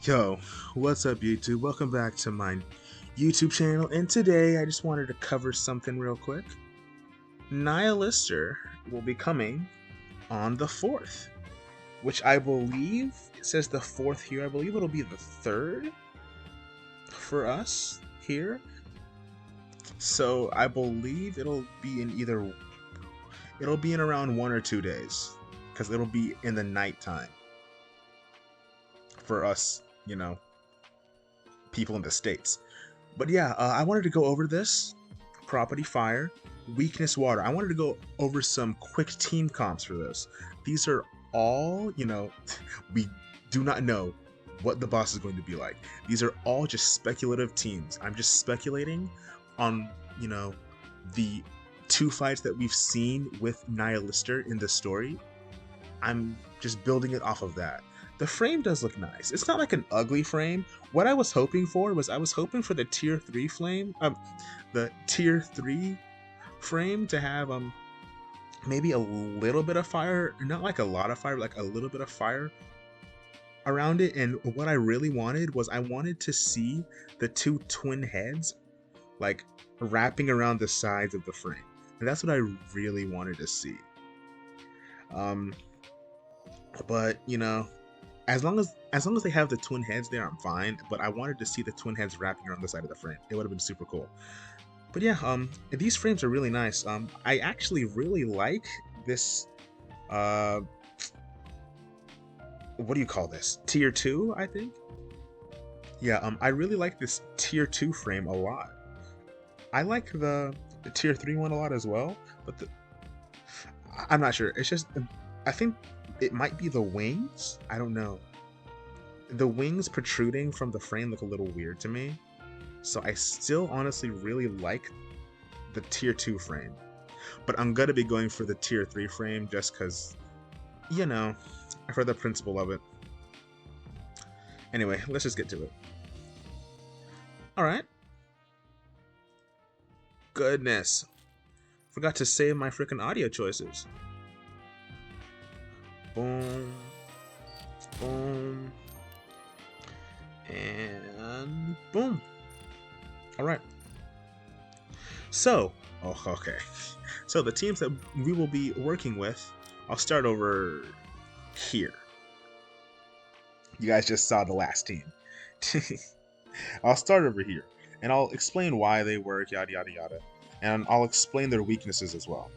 Yo, what's up YouTube? Welcome back to my YouTube channel, and today I just wanted to cover something real quick. Nihilister will be coming on the 4th, which I believe, it says the 4th here, I believe it'll be the 3rd for us here. So I believe it'll be in around 1 or 2 days, because it'll be in the nighttime for us, people in the States. But yeah, I wanted to go over this property fire, weakness water. I wanted to go over some quick team comps for this. These are all, we do not know what the boss is going to be like. These are all just speculative teams. I'm just speculating on, the 2 fights that we've seen with Nihilister in the story. I'm just building it off of that. The frame does look nice. It's not like an ugly frame. What I was hoping for was the tier 3 flame, the tier 3 frame to have maybe a little bit of fire, not like a lot of fire, but like a little bit of fire around it. And what I really wanted was I wanted to see the 2 twin heads like wrapping around the sides of the frame. And that's what I really wanted to see. But as long as they have the twin heads there, I'm fine. But I wanted to see the twin heads wrapping around the side of the frame. It would have been super cool. But yeah, these frames are really nice. I actually really like this. What do you call this? Tier 2, I think. Yeah, I really like this tier 2 frame a lot. I like the tier 3 one a lot as well. But I'm not sure. It's just, I think it might be the wings. I don't know. The wings protruding from the frame look a little weird to me. So I still honestly really like the tier 2 frame. But I'm gonna be going for the tier 3 frame just because, for the principle of it. Anyway, let's just get to it. Alright. Goodness. Forgot to save my freaking audio choices. Boom. Boom. And boom. Alright. So, okay. So the teams that we will be working with, I'll start over here. You guys just saw the last team. I'll start over here, and I'll explain why they work, yada yada yada. And I'll explain their weaknesses as well.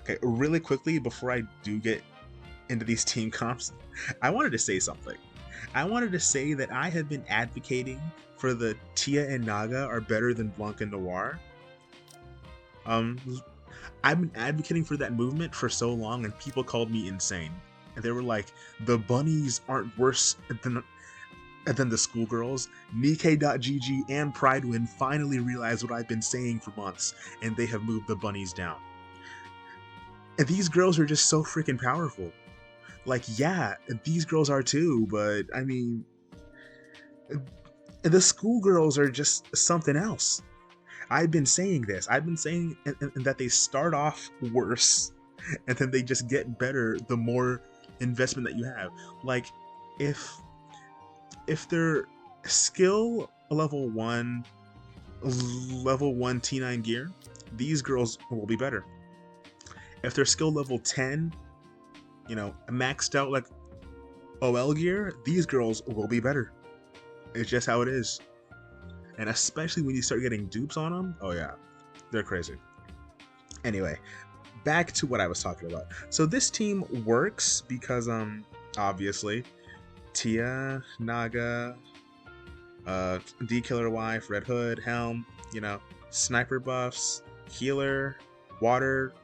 Okay, really quickly, before I do get into these team comps, I wanted to say something. I wanted to say that I have been advocating for the Tia and Naga are better than Blanc and Noir. I've been advocating for that movement for so long, and people called me insane. And they were like, the bunnies aren't worse than the schoolgirls. Nikke.gg and Pridewin finally realized what I've been saying for months, and they have moved the bunnies down. And these girls are just so freaking powerful. Like, yeah, these girls are too, but I mean, the schoolgirls are just something else. I've been saying this. I've been saying that they start off worse, and then they just get better the more investment that you have. Like, if they're skill level 1 T9 gear, these girls will be better. If they're skill level 10, maxed out like OL gear, these girls will be better. It's just how it is. And especially when you start getting dupes on them, oh yeah, they're crazy. Anyway, back to what I was talking about. So this team works because, obviously, Tia, Naga, D-Killer Wife, Red Hood, Helm, sniper buffs, healer, water,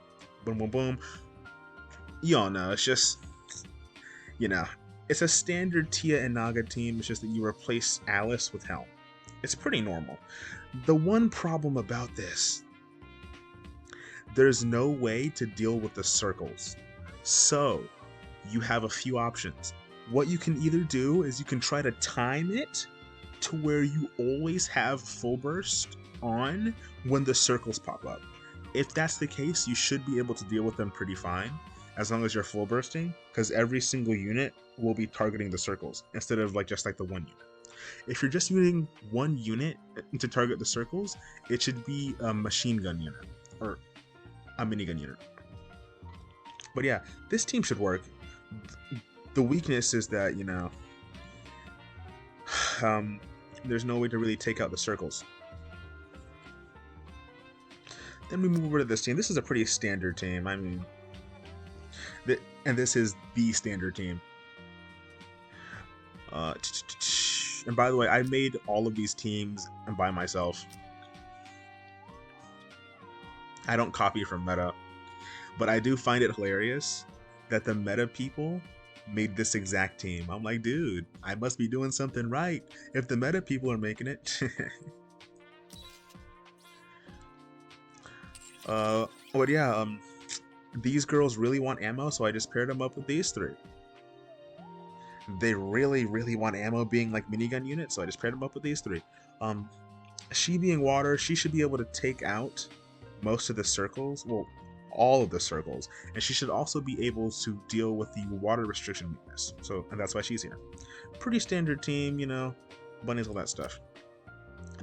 boom, boom, boom. You all know, it's just, it's a standard Tia and Naga team. It's just that you replace Alice with Helm. It's pretty normal. The one problem about this, there's no way to deal with the circles. So, you have a few options. What you can either do is you can try to time it to where you always have full burst on when the circles pop up. If that's the case, you should be able to deal with them pretty fine. as long as you're full bursting, because every single unit will be targeting the circles instead of just like the one unit. If you're just using one unit to target the circles, it should be a machine gun unit or a minigun unit. But yeah, this team should work. The weakness is that, there's no way to really take out the circles. Then we move over to this team. This is a pretty standard team. I mean, and this is the standard team. And by the way, I made all of these teams by myself. I don't copy from meta, but I do find it hilarious that the meta people made this exact team. I'm like, dude, I must be doing something right if the meta people are making it. But yeah, these girls really want ammo, so I just paired them up with these three. They really, really want ammo being like minigun units, so I just paired them up with these three. She being water, she should be able to take out most of the circles, well, all of the circles, and she should also be able to deal with the water restriction weakness. So, and that's why she's here. Pretty standard team, bunnies, all that stuff.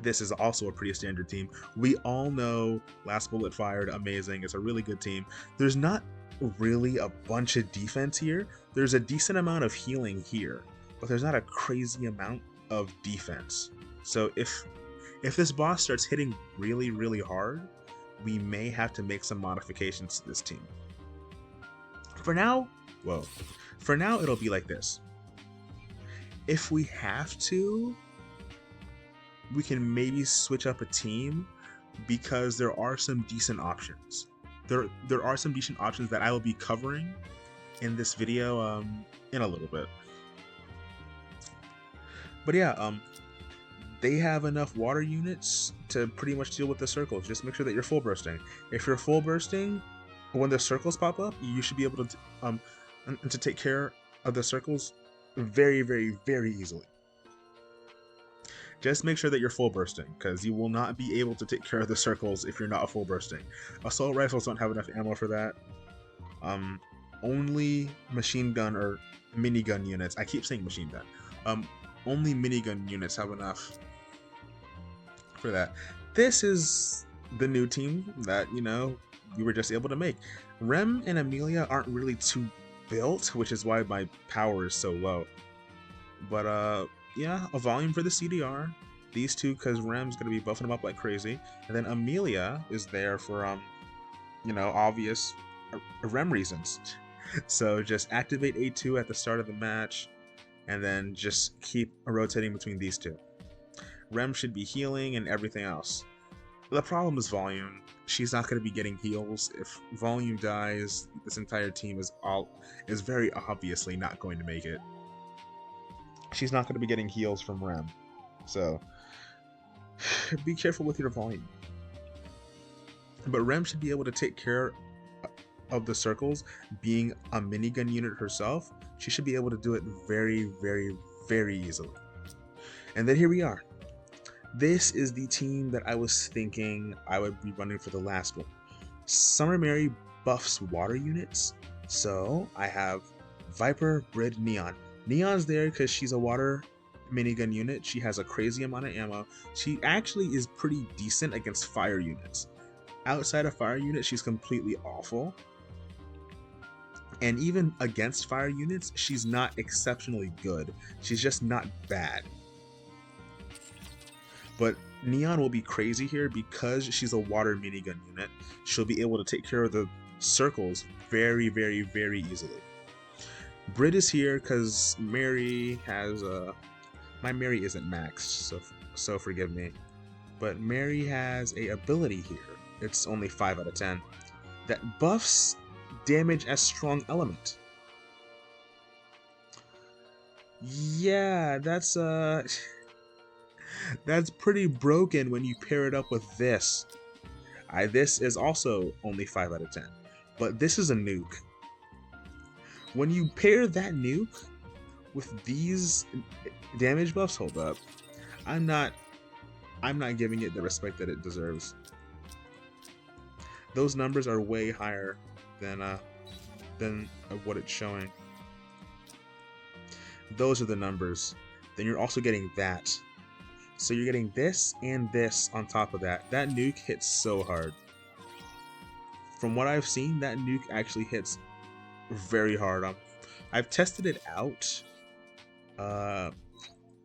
This is also a pretty standard team. We all know Last Bullet Fired, amazing. It's a really good team. There's not really a bunch of defense here. There's a decent amount of healing here, but there's not a crazy amount of defense. So if this boss starts hitting really, really hard, we may have to make some modifications to this team. For now, it'll be like this. If we have to, we can maybe switch up a team because there are some decent options. There are some decent options that I will be covering in this video in a little bit. But yeah, they have enough water units to pretty much deal with the circles. Just make sure that you're full bursting. If you're full bursting, when the circles pop up, you should be able to take care of the circles very, very, very easily. Just make sure that you're full bursting, because you will not be able to take care of the circles if you're not full bursting. Assault rifles don't have enough ammo for that. Only machine gun or minigun units. I keep saying machine gun. Only minigun units have enough for that. This is the new team that, we were just able to make. Rem and Emilia aren't really too built, which is why my power is so low. But, yeah, a volume for the CDR. These two, because Rem's going to be buffing them up like crazy. And then Emilia is there for, obvious Rem reasons. So just activate A2 at the start of the match, and then just keep rotating between these two. Rem should be healing and everything else. The problem is volume. She's not going to be getting heals. If volume dies, this entire team is very obviously not going to make it. She's not going to be getting heals from Rem. So be careful with your volume. But Rem should be able to take care of the circles. Being a minigun unit herself, she should be able to do it very, very, very easily. And then here we are. This is the team that I was thinking I would be running for the last one. Summer Mary buffs water units. So I have Viper, Brid, Neon. Neon's there because she's a water minigun unit. She has a crazy amount of ammo. She actually is pretty decent against fire units. Outside of fire units, she's completely awful. And even against fire units, she's not exceptionally good. She's just not bad. But Neon will be crazy here because she's a water minigun unit. She'll be able to take care of the circles very, very, very easily. Brid is here because Mary has my Mary isn't maxed, so forgive me. But Mary has a ability here. It's only 5 out of 10 that buffs damage as strong element. Yeah, that's pretty broken when you pair it up with this. This is also only 5 out of 10, but this is a nuke. When you pair that nuke with these damage buffs, hold up, I'm not giving it the respect that it deserves. Those numbers are way higher than than what it's showing. Those are the numbers. Then you're also getting that. So you're getting this and this on top of that. That nuke hits so hard. From what I've seen, that nuke actually hits very hard. I've tested it out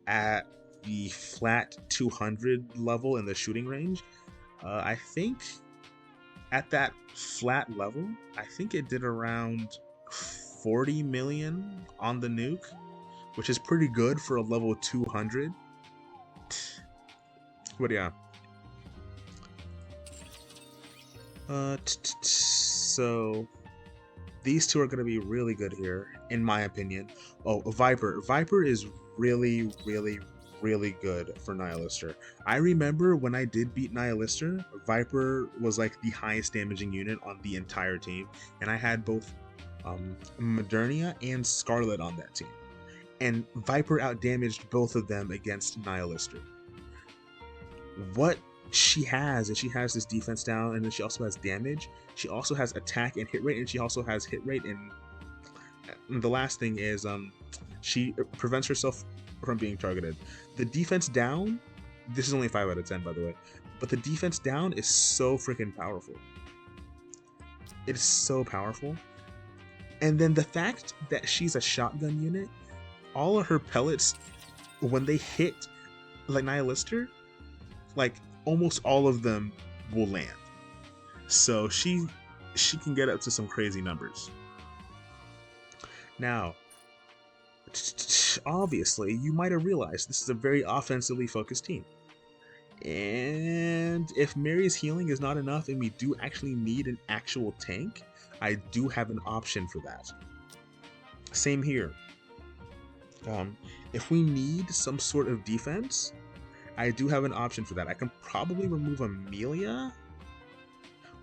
at the flat 200 level in the shooting range. I think at that flat level, I think it did around 40 million on the nuke, which is pretty good for a level 200. But yeah. So these two are going to be really good here, in my opinion. Oh, Viper. Viper is really, really, really good for Nihilister. I remember when I did beat Nihilister, Viper was like the highest damaging unit on the entire team, and I had both Modernia and Scarlet on that team. And Viper outdamaged both of them against Nihilister. What she has is she has this defense down, and then she also has damage. She also has attack and hit rate, and she also has hit rate. And the last thing is she prevents herself from being targeted. The defense down, this is only 5 out of 10 by the way, but the defense down is so freaking powerful. It is so powerful. And then the fact that she's a shotgun unit, all of her pellets, when they hit like Nihilister, like almost all of them will land. So she can get up to some crazy numbers. Now, obviously, you might have realized this is a very offensively focused team. And if Mary's healing is not enough and we do actually need an actual tank, I do have an option for that. Same here. If we need some sort of defense, I do have an option for that. I can probably remove Emilia.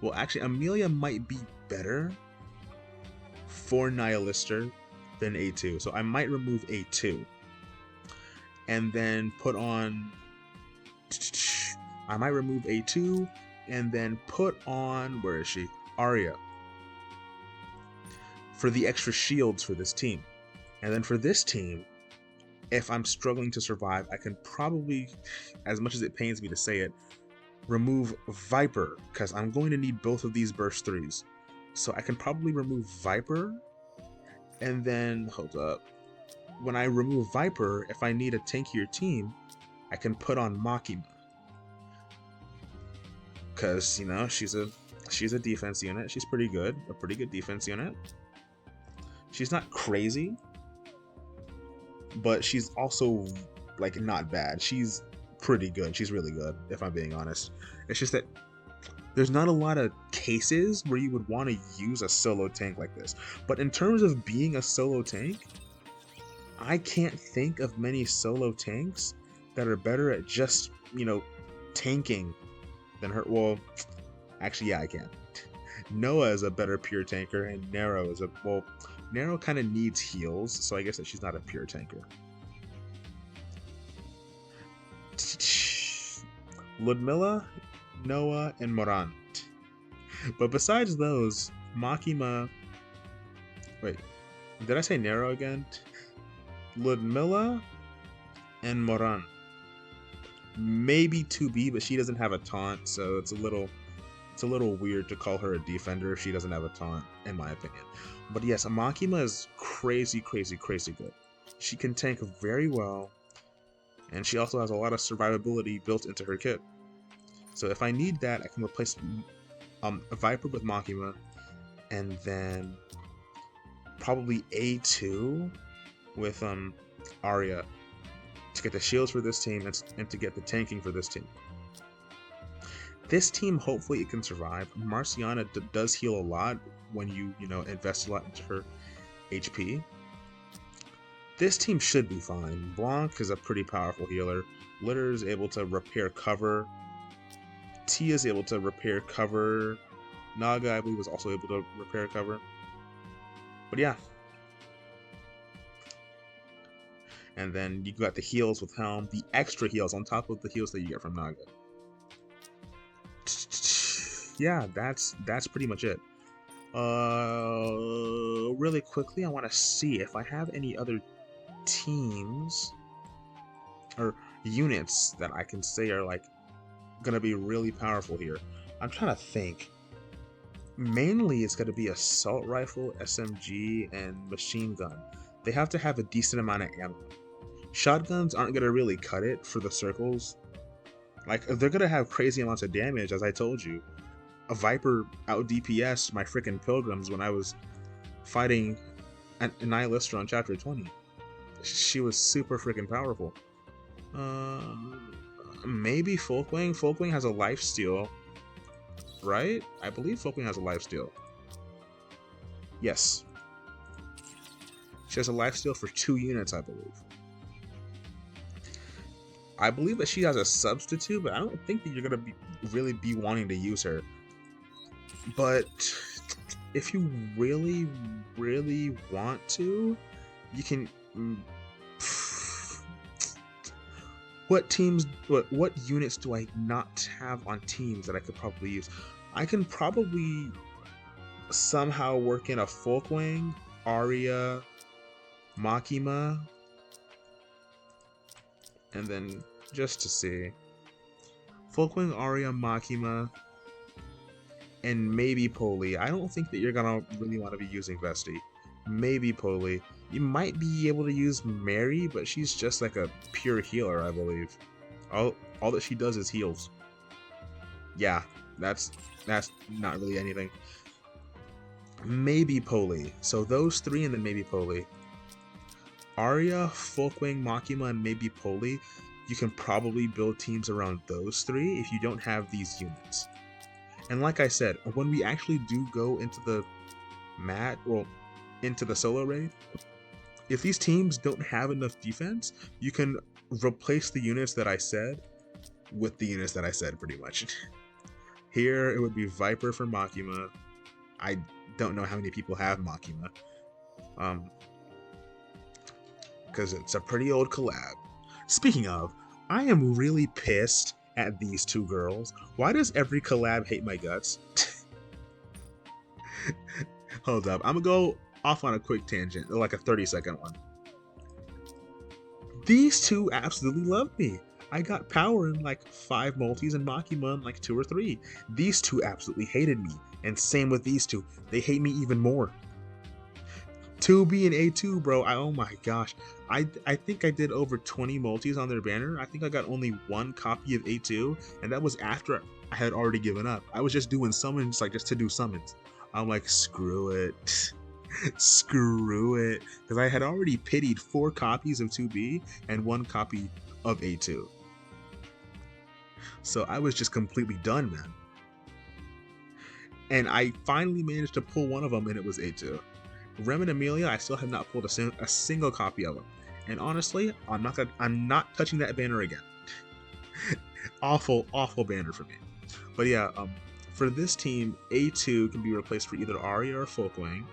Well, actually, Emilia might be better for Nihilister than A2. So I might remove A2. And then put on... I might remove A2 and then put on... Where is she? Arya. For the extra shields for this team. And then for this team, if I'm struggling to survive, I can probably, as much as it pains me to say it, remove Viper, because I'm going to need both of these burst 3s. So I can probably remove Viper, and then, hold up, when I remove Viper, if I need a tankier team, I can put on Makima. Because, you know, she's a defense unit. She's pretty good, a pretty good defense unit. She's not crazy, but she's also, like, not bad. She's pretty good. She's really good, if I'm being honest. It's just that there's not a lot of cases where you would want to use a solo tank like this. But in terms of being a solo tank, I can't think of many solo tanks that are better at just, you know, tanking than her. Well, actually, yeah, I can. Noah is a better pure tanker, and Nero is a, well, Nero kind of needs heals, so I guess that she's not a pure tanker. Ludmilla, Noah, and Moran. But besides those, Makima... Wait, did I say Nero again? Ludmilla and Moran. Maybe 2B, but she doesn't have a taunt, so it's a little weird to call her a defender if she doesn't have a taunt, in my opinion. But yes, Makima is crazy, crazy, crazy good. She can tank very well, and she also has a lot of survivability built into her kit. So if I need that, I can replace Viper with Makima, and then probably A2 with Arya to get the shields for this team and to get the tanking for this team. This team, hopefully it can survive. Marciana does heal a lot when you know, invest a lot into her HP. This team should be fine. Blanc is a pretty powerful healer. Litter is able to repair cover. Tia is able to repair cover. Naga, I believe, was also able to repair cover. But yeah. And then you got the heals with Helm, the extra heals on top of the heals that you get from Naga. Yeah, that's pretty much it. Really quickly, I want to see if I have any other teams or units that I can say are like gonna be really powerful here. I'm trying to think. Mainly, it's gonna be assault rifle, SMG, and machine gun. They have to have a decent amount of ammo. Shotguns aren't gonna really cut it for the circles. Like, they're gonna have crazy amounts of damage, as I told you. A Viper out DPS my freaking pilgrims when I was fighting a Nihilister on chapter 20. She was super freaking powerful. Maybe Folkwing. Folkwing has a lifesteal, right? I believe Folkwing has a lifesteal. Yes. She has a lifesteal for 2 units, I believe. I believe that she has a substitute, but I don't think that you're gonna really be wanting to use her. But if you really, really want to, you can. What units do I not have on teams that I could probably use? I can probably somehow work in a Folkwing, Arya, Makima, and then just to see. Folkwing, Arya, Makima, and maybe Poli. I don't think that you're gonna really want to be using Vesti. Maybe Poli. You might be able to use Mary, but she's just like a pure healer, I believe. All that she does is heals. Yeah, that's not really anything. Maybe Poli. So those 3 and then maybe Poli. Arya, Folkwing, Makima, and maybe Poli. You can probably build teams around those 3 if you don't have these units. And like I said, when we actually do go into the into the solo raid, if these teams don't have enough defense, you can replace the units that I said with the units that I said, pretty much. Here, it would be Viper for Makima. I don't know how many people have Makima. Because it's a pretty old collab. Speaking of, I am really pissed at these 2 girls. Why does every collab hate my guts? Hold up, I'm gonna go off on a quick tangent, like a 30-second one. These 2 absolutely love me. I got power in like 5 multis and Makima in like 2 or 3. These 2 absolutely hated me, and same with these 2. They hate me even more. 2B and A2, bro. Oh my gosh. I think I did over 20 multis on their banner. I think I got only 1 copy of A2, and that was after I had already given up. I was just doing summons, like just to do summons. I'm like, screw it. Screw it. Because I had already pitied 4 copies of 2B and 1 copy of A2. So I was just completely done, man. And I finally managed to pull one of them, and it was A2. Rem Emilia, I still have not pulled a single copy of them. And honestly, I'm not touching that banner again. Awful banner for me. But yeah, for this team, A2 can be replaced for either Arya or Folkwing.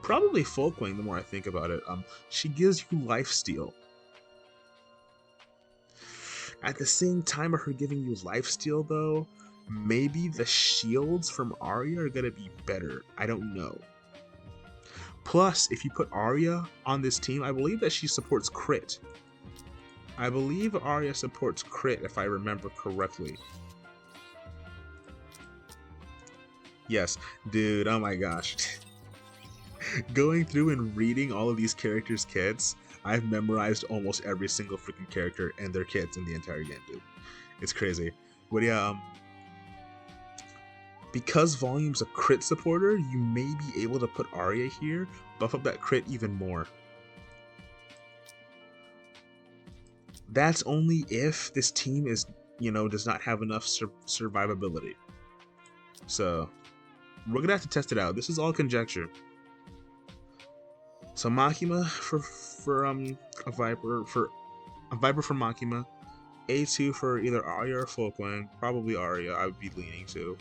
Probably Folkwing, the more I think about it. She gives you lifesteal. At the same time of her giving you lifesteal, though, maybe the shields from Arya are gonna be better. I don't know. Plus, if you put Arya on this team, I believe that she supports crit. I believe Arya supports crit, if I remember correctly. Yes, dude, oh my gosh. Going through and reading all of these characters' kits, I've memorized almost every single freaking character and their kits in the entire game, dude. It's crazy. But yeah, because Volume's a crit supporter, you may be able to put Arya here, buff up that crit even more. That's only if this team is, does not have enough survivability. So, we're gonna have to test it out. This is all conjecture. So Makima for a Viper for Makima, A2 for either Arya or Folkwing, probably Arya. I would be leaning to.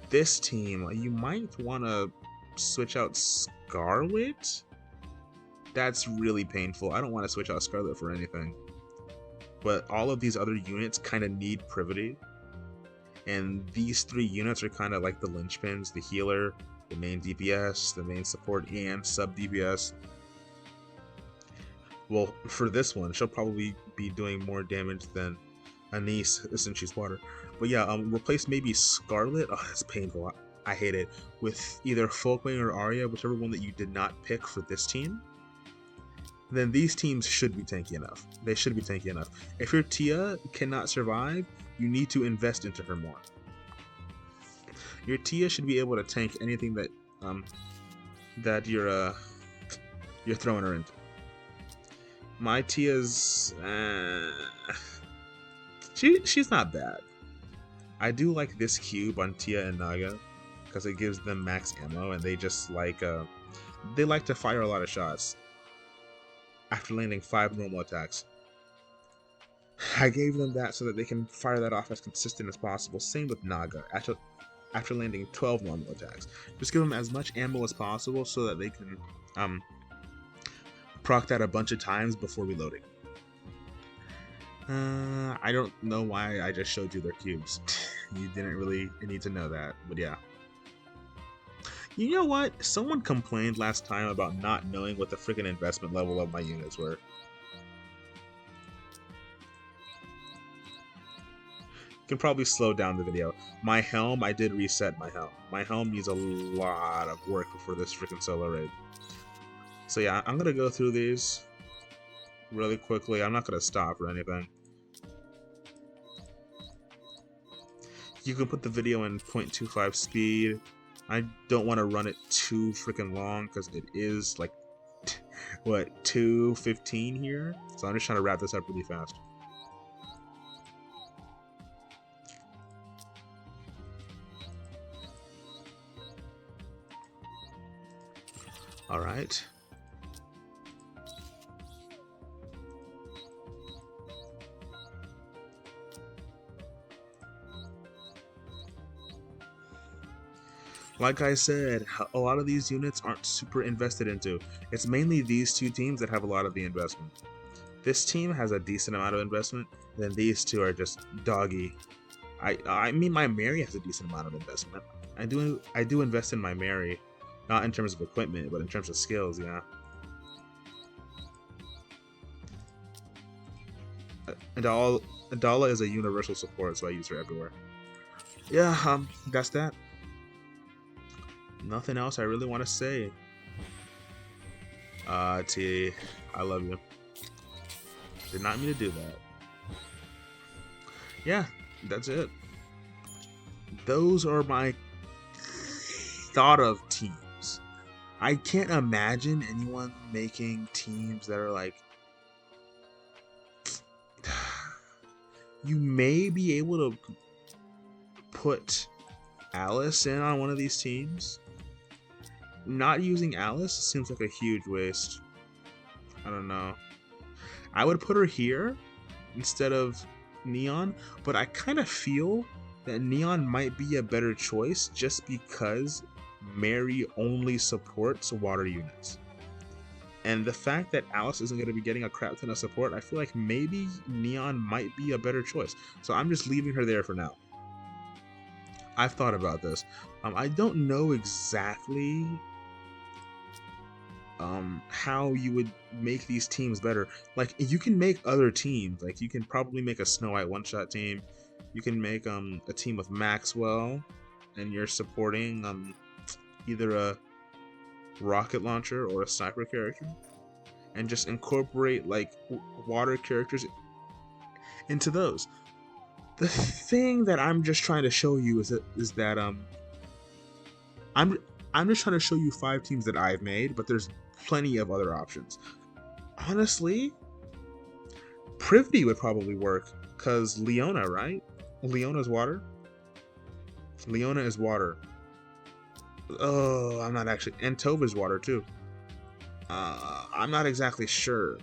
This team, you might want to switch out Scarlet. That's really painful. I don't want to switch out Scarlet for anything. But all of these other units kind of need privity. And these 3 units are kind of like the linchpins, the healer, the main DPS, the main support, and sub DPS. Well, for this one, she'll probably be doing more damage than Anise since she's water. But yeah, replace maybe Scarlet. Oh, that's painful. I hate it. With either Folkwing or Arya, whichever one that you did not pick for this team. Then these teams should be tanky enough. They should be tanky enough. If your Tia cannot survive, you need to invest into her more. Your Tia should be able to tank anything that that you're throwing her into. My Tia's she's not bad. I do like this cube on Tia and Naga because it gives them max ammo, and they just like they like to fire a lot of shots after landing 5 normal attacks. I gave them that so that they can fire that off as consistent as possible. Same with Naga. After landing 12 normal attacks, just give them as much ammo as possible so that they can proc that a bunch of times before reloading. I don't know why I just showed you their cubes. You didn't really need to know that, but yeah. You know what? Someone complained last time about not knowing what the freaking investment level of my units were. You can probably slow down the video. My helm, I did reset my helm. My helm needs a lot of work before this freaking solo raid. So yeah, I'm gonna go through these really quickly. I'm not gonna stop or anything. You can put the video in 0.25 speed. I don't want to run it too freaking long because it is like, what, 2:15 here? So I'm just trying to wrap this up really fast. All right. Like I said, a lot of these units aren't super invested into. It's mainly these two teams that have a lot of the investment. This team has a decent amount of investment, and then these two are just doggy. I mean, my Mary has a decent amount of investment. I do invest in my Mary, not in terms of equipment, but in terms of skills, yeah. Adala is a universal support, so I use her everywhere. Yeah, that's that. Nothing else I really want to say. T, I love you. Did not mean to do that. Yeah, that's it. Those are my thought of teams. I can't imagine anyone making teams that are like... You may be able to put Alice in on one of these teams. Not using Alice seems like a huge waste. I don't know. I would put her here instead of Neon, but I kind of feel that Neon might be a better choice just because Mary only supports water units. And the fact that Alice isn't going to be getting a crap ton of support, I feel like maybe Neon might be a better choice. So I'm just leaving her there for now. I've thought about this. I don't know exactly how you would make these teams better. Like, you can make other teams. Like, you can probably make a Snow White one-shot team. You can make a team with Maxwell, and you're supporting either a rocket launcher or a sniper character, and just incorporate like water characters into those. The thing that I'm just trying to show you is that I'm just trying to show you 5 teams that I've made, but there's plenty of other options. Honestly, Privy would probably work because Leona, right? Leona's water. Leona is water. Oh, I'm not actually. And Tova's water too. I'm not exactly sure.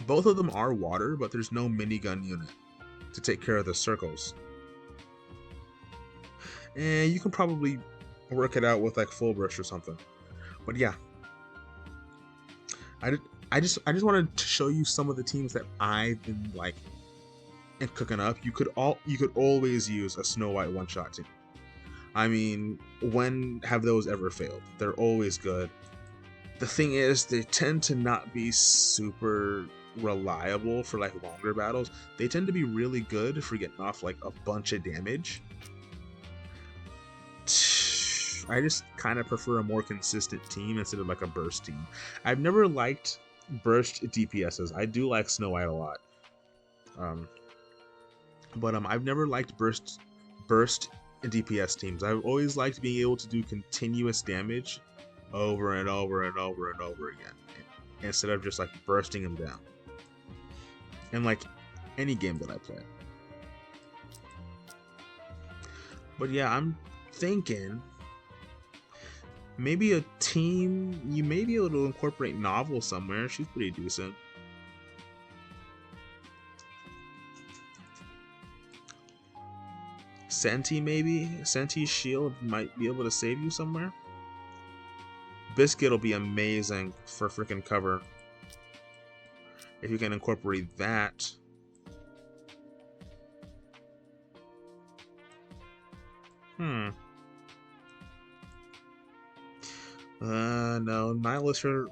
Both of them are water, but there's no minigun unit to take care of the circles. And you can probably work it out with like full burst or something. But yeah, I just wanted to show you some of the teams that I've been like and cooking up. You could always use a Snow White one-shot team. I mean, when have those ever failed? They're always good. The thing is, they tend to not be super reliable for like longer battles. They tend to be really good for getting off like a bunch of damage. I just kind of prefer a more consistent team instead of like a burst team. I've never liked burst DPSs. I do like Snow White a lot. But I've never liked burst DPS teams. I've always liked being able to do continuous damage over and over and over and over again, instead of just like bursting them down. In like any game that I play. But yeah, I'm thinking maybe a team, you may be able to incorporate Novel somewhere. She's pretty decent. Senti maybe? Senti's shield might be able to save you somewhere. Biscuit will be amazing for freaking cover. If you can incorporate that. No, Nihilister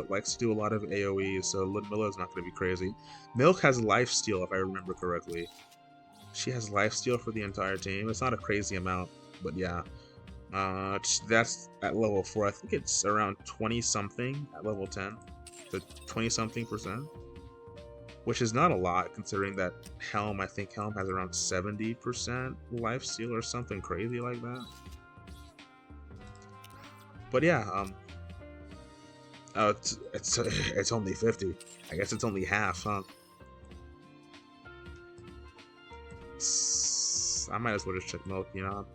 likes to do a lot of AoE, so Ludmilla is not going to be crazy. Milk has lifesteal, if I remember correctly. She has lifesteal for the entire team. It's not a crazy amount, but yeah. That's at level 4. I think it's around 20-something at level 10. So 20-something%. Which is not a lot, considering that Helm, I think Helm has around 70% lifesteal or something crazy like that. But yeah, oh, it's only 50. I guess it's only half, huh? I might as well just check Milk, you know.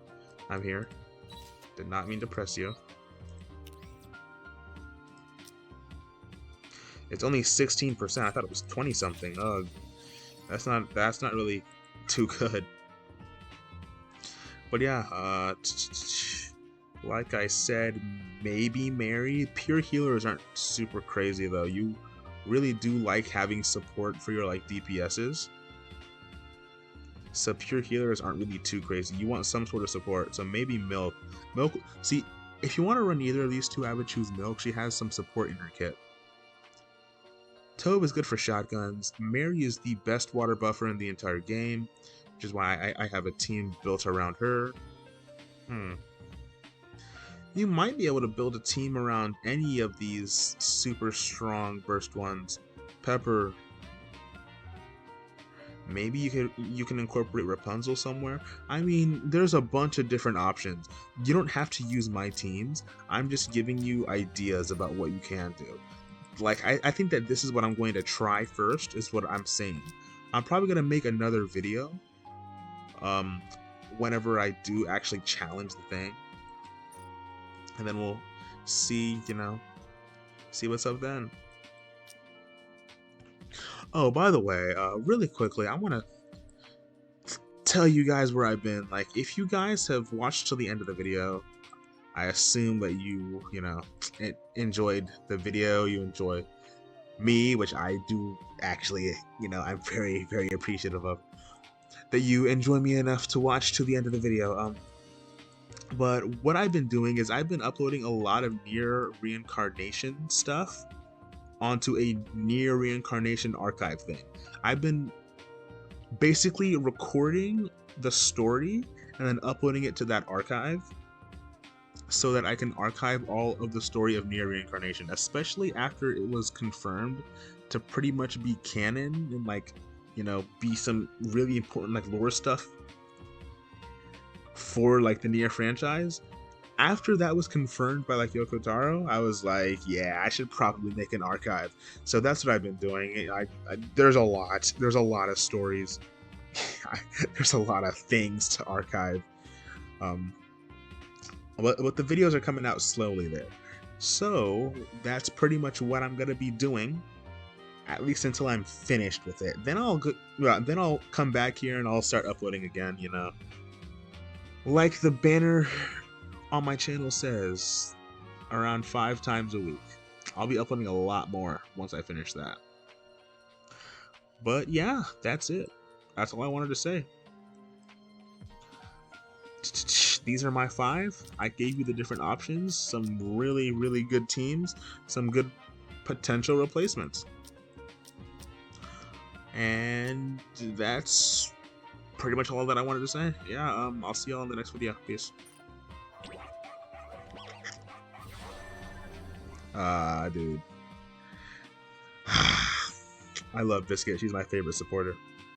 I'm here. Did not mean to press you. It's only 16%. I thought it was 20-something. Oh, that's not really too good. But yeah, like I said, maybe Mary. Pure healers aren't super crazy though. You really do like having support for your like DPSs. So pure healers aren't really too crazy. You want some sort of support. So maybe Milk. Milk. See, if you want to run either of these two, I would choose Milk. She has some support in her kit. Tobe is good for shotguns. Mary is the best water buffer in the entire game, which is why I have a team built around her. You might be able to build a team around any of these super strong burst ones. Pepper. Maybe you can incorporate Rapunzel somewhere. I mean, there's a bunch of different options. You don't have to use my teams. I'm just giving you ideas about what you can do. Like, I think that this is what I'm going to try first, is what I'm saying. I'm probably going to make another video whenever I do actually challenge the thing. And then we'll see, you know, see what's up then. Oh, by the way, really quickly, I want to tell you guys where I've been. Like, if you guys have watched till the end of the video, I assume that you know, enjoyed the video, you enjoy me, which I do actually, you know, I'm very, very appreciative of. That you enjoy me enough to watch to the end of the video. But what I've been doing is I've been uploading a lot of near reincarnation stuff onto a near reincarnation archive thing. I've been basically recording the story and then uploading it to that archive so that I can archive all of the story of near reincarnation, especially after it was confirmed to pretty much be canon and, like, you know, be some really important like lore stuff for like the Nier franchise. After that was confirmed by like Yoko Taro, I was like, yeah, I should probably make an archive. So that's what I've been doing. There's a lot of stories. There's a lot of things to archive. But the videos are coming out slowly there. So that's pretty much what I'm gonna be doing, at least until I'm finished with it. Then I'll come back here and I'll start uploading again, you know. Like the banner on my channel says, around 5 times a week. I'll be uploading a lot more once I finish that. But yeah, that's it. That's all I wanted to say. these are my 5. I gave you the different options, some really, really good teams, some good potential replacements. And that's pretty much all that I wanted to say. Yeah, I'll see y'all in the next video. Peace. Dude. I love Biscuit. She's my favorite supporter.